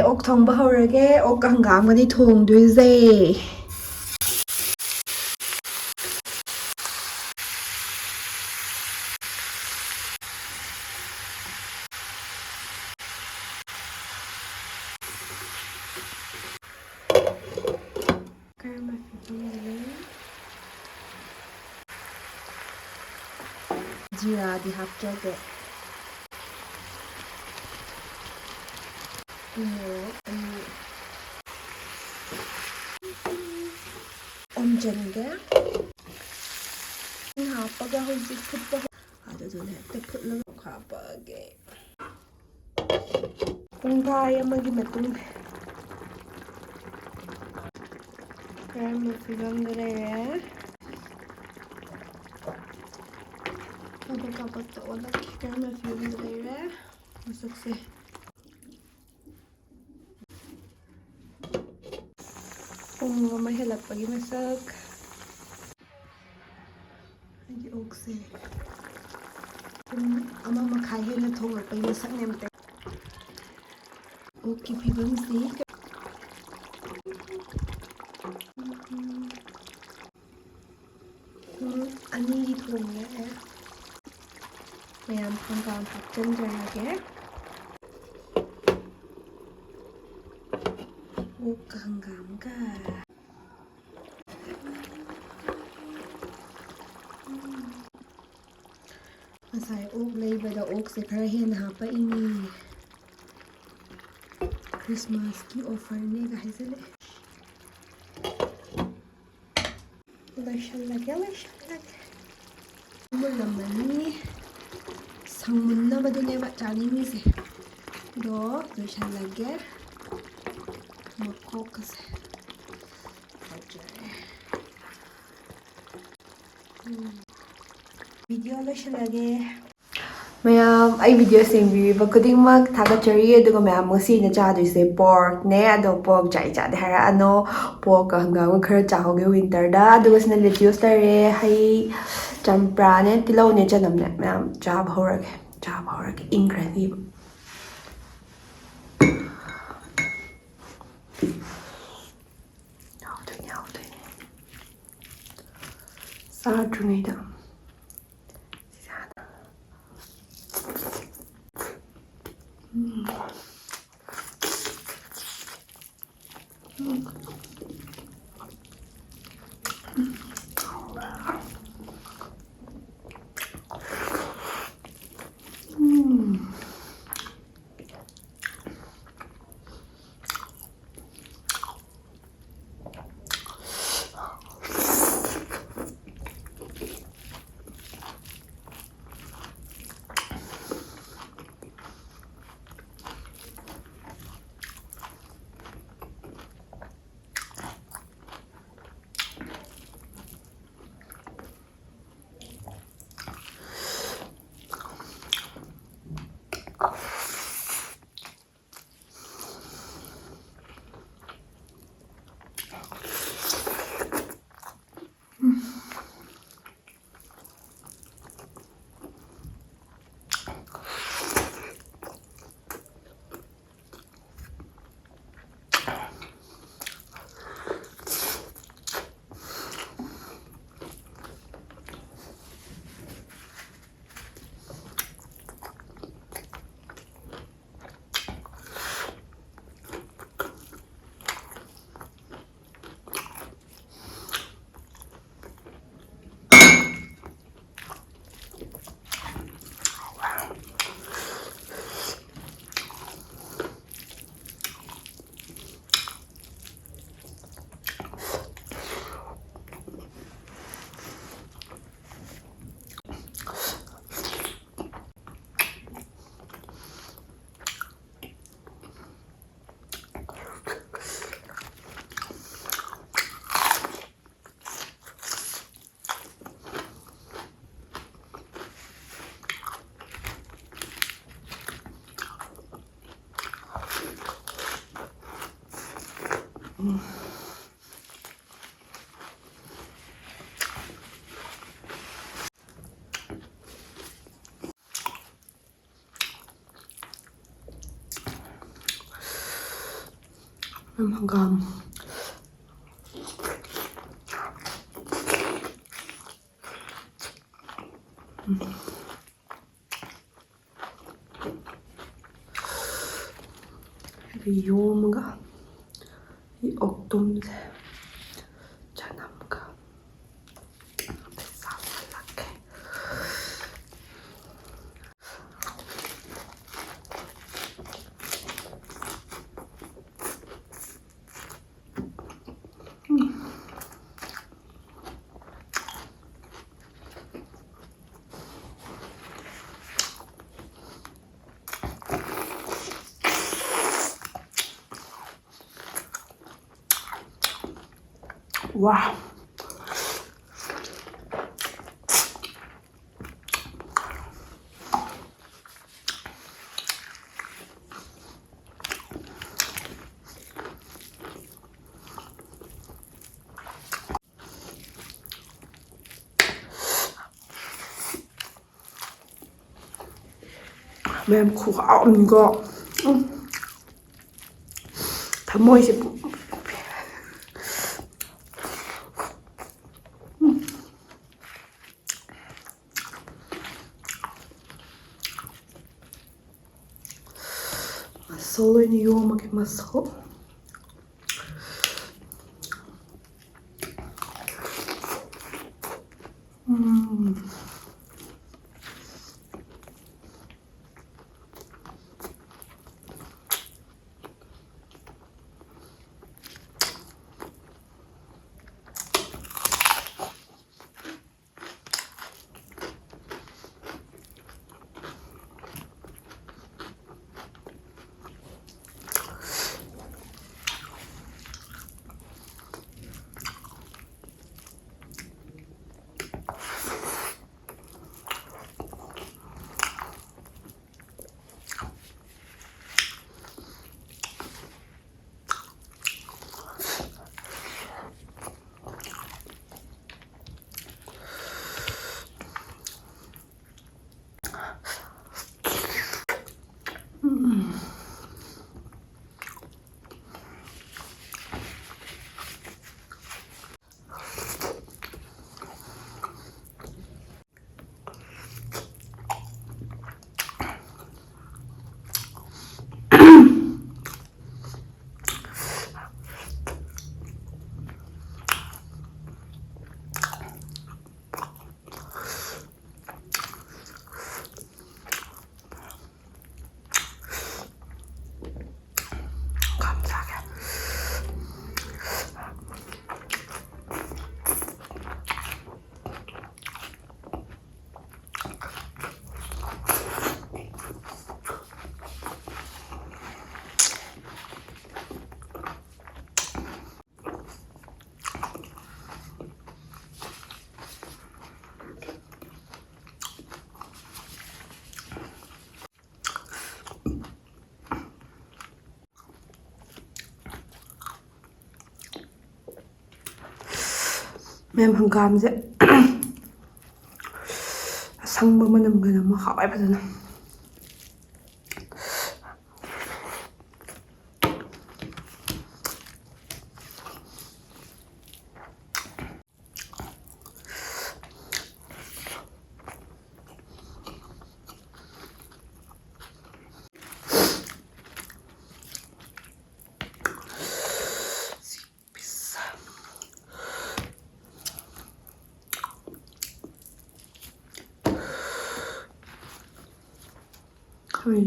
ꯑꯣꯛ ꯊꯣꯡꯕ ꯍꯧꯔꯒꯦ ꯑꯣꯛꯀ ꯍꯪꯒꯥꯝꯒꯅꯤ ꯊꯣꯡꯗꯣꯏꯁꯦ. ꯀꯔꯝꯕ ꯐꯤꯕꯝꯗꯅꯣ? ꯖꯤꯔꯥꯗꯤ ꯍꯥꯞꯆꯒꯦ. ꯃꯣꯔꯣꯛ ꯑꯅꯤ ꯑꯣꯝꯖꯟꯒꯦ. ꯍꯥꯞꯄꯒ ꯍꯧꯖꯤꯛ ꯐꯨꯠꯄ ꯑꯗꯨꯗꯨꯅ ꯍꯦꯛꯇ ꯐꯨꯠꯂꯒ ꯍꯥꯞꯄꯛꯑꯒꯦ. ꯄꯨꯡꯈꯥꯏ ꯑꯃꯒꯤ ꯃꯇꯨꯡ ꯀꯔꯝꯕ ꯐꯤꯕꯝꯗ ꯂꯩꯔꯦ? ꯀꯥꯕꯛꯇ ꯑꯣꯜꯂꯛꯀꯦ. ꯀꯔꯝꯕ ꯐꯤꯕꯝꯗ ꯂꯩꯔꯦ ꯃꯁꯛꯁꯦ? ꯄꯨꯡ ꯑꯃ ꯍꯦꯜꯂꯛꯄꯒꯤ ꯃꯁꯛ. ꯑꯩꯒꯤ ꯑꯣꯛꯁꯦ ꯄꯨꯡ 1.5 ꯍꯦꯟꯅ ꯊꯣꯡꯂꯛꯄꯒꯤ ꯃꯁꯛꯅꯦ. ꯑꯝꯇ ꯑꯣꯛꯀꯤ ꯐꯤꯕꯝꯁꯤ ꯑꯅꯤꯒꯤ ꯊꯣꯡꯉꯦ. ꯃꯌꯥꯝ ꯍꯪꯒꯥꯝ ꯍꯥꯞꯆꯤꯟꯖꯔꯒꯦ. ꯑꯣꯛꯀ ꯍꯪꯒꯥꯝꯒ ꯉꯁꯥꯏ ꯑꯣꯛ ꯂꯩꯕꯗ ꯑꯣꯛꯁꯦ ꯈꯔ ꯍꯦꯟꯅ ꯍꯥꯞꯄꯛꯏꯅꯤ. ꯈ꯭ꯔꯤꯁꯃꯥꯁꯀꯤ ꯑꯣꯐꯔꯅꯦꯒ ꯍꯥꯏꯖꯜꯂꯛꯑꯦ. ꯂꯣꯏꯁꯜꯂꯒꯦ. ꯃꯨꯜꯂꯝꯃꯅꯤ. ꯁꯪꯃꯨꯟꯅꯕꯗꯨꯅꯦꯕ ꯆꯥꯅꯤꯡꯉꯤꯁꯦ. ꯑꯗꯣ ꯂꯣꯏꯁꯜꯂꯒꯦ. ꯃꯀꯣꯛꯀꯁꯦ ꯐꯖꯔꯦ. ꯚꯤꯗꯤꯑꯣ ꯂꯣꯏꯁꯜꯂꯒꯦ. ꯃꯌꯥꯝ ꯑꯩ ꯚꯤꯗꯤꯑꯣ ꯌꯦꯡꯕꯤꯔꯤꯕ ꯈꯨꯗꯤꯡꯃꯛ ꯊꯥꯒꯠꯆꯔꯤ. ꯑꯗꯨꯒ ꯃꯌꯥꯝ ꯉꯁꯤꯅ ꯆꯥꯗꯣꯏꯁꯦ ꯄꯣꯔꯛꯅꯦ. ꯑꯗꯣ ꯄꯣꯔꯛ ꯆꯥꯗꯦ ꯍꯥꯏꯔꯛꯑꯅꯣ. ꯄꯣꯔꯛꯀ ꯍꯪꯒꯥꯝꯒ ꯈꯔ ꯆꯥꯍꯧꯒꯦ ꯋꯤꯟꯇꯔꯗ. ꯑꯗꯨꯒ ꯁꯤꯅ ꯂꯦꯇ꯭ꯌꯨꯁ ꯂꯩꯔꯦ. ꯍꯩ ꯆꯝꯄ꯭ꯔꯥꯅꯦ, ꯇꯤꯜꯍꯧꯅꯦ, ꯆꯅꯝꯅꯦ ꯃꯌꯥꯝ ꯆꯥꯕ ꯍꯧꯔꯒꯦ. ꯏꯪꯈ꯭ꯔꯅꯤꯕ. ꯍꯥꯎꯗꯣꯏꯅꯦ. ꯆꯥꯗ꯭ꯔꯤꯉꯩꯗ Hangam. 이 요무가 이 억동제 자나무가 싸살락해. 와. Mềm khỏng gọn. Thấm môi sẽ loin 요음하게 맛있어. Mềm hangam dễ. 상범은 은근 너무 하와이거든.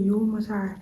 요 맛살.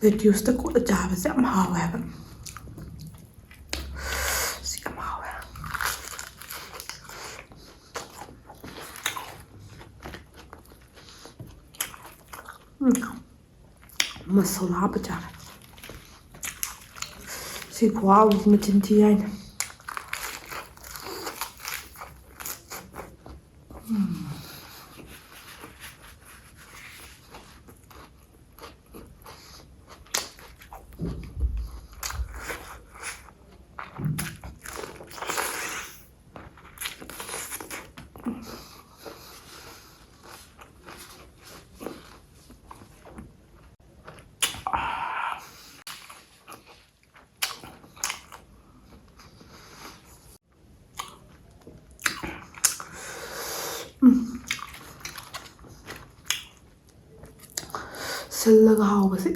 ꯂꯦꯇ꯭ꯌꯨꯁꯇ ꯀꯣꯠꯂ ꯆꯥꯕꯁꯦ ꯌꯥꯝ ꯍꯥꯎꯋꯦ ꯍꯥꯏꯕ. ꯁꯤ ꯌꯥꯝ ꯍꯥꯎꯋꯦ. ꯃꯁꯥꯂꯥ ꯍꯥꯞꯄ ꯆꯥꯔꯦ. ꯁꯤ ꯈꯨꯍꯥꯎꯁꯤ ꯃꯆꯤꯟ ꯊꯤ ꯍꯥꯏꯅ. sillaga hawbasi.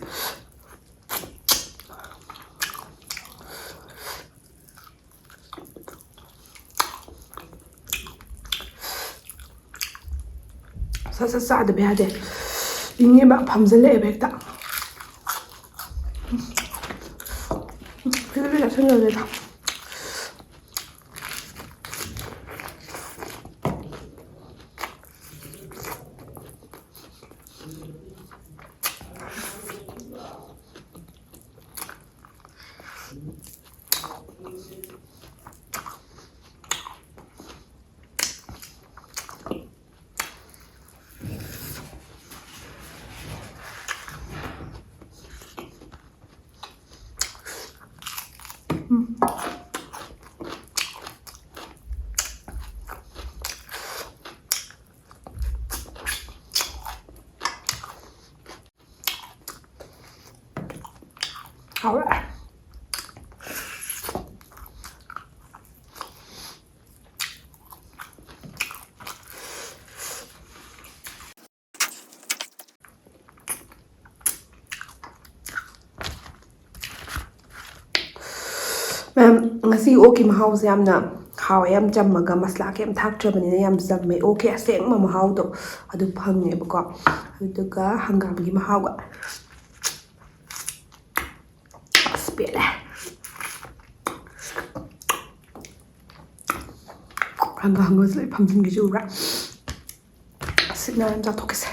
Sasa sa'da bihade. Inge ba phamjale ebekta. Kile sanjale ta. All right. Ngasi oki mahawse yamna hawa yam chammaga masla kem thaktrabanina yam chamme oki asengma mahawdo adu phangeba ko aduga hangamgi mahawa spele hangamgo sai phamjingi jura sina ja thokese.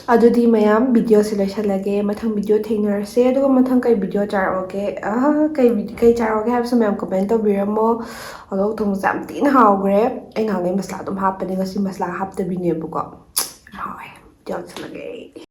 Adudi mayam video selection lage mathang video thengnarse aduga mathang kai video charoge kai charoge habsu mayam comment tawbiramo alo thong jam tin hawgre ai ngangai masla dum hapane ngasi masla haptabine buko hawe video lage.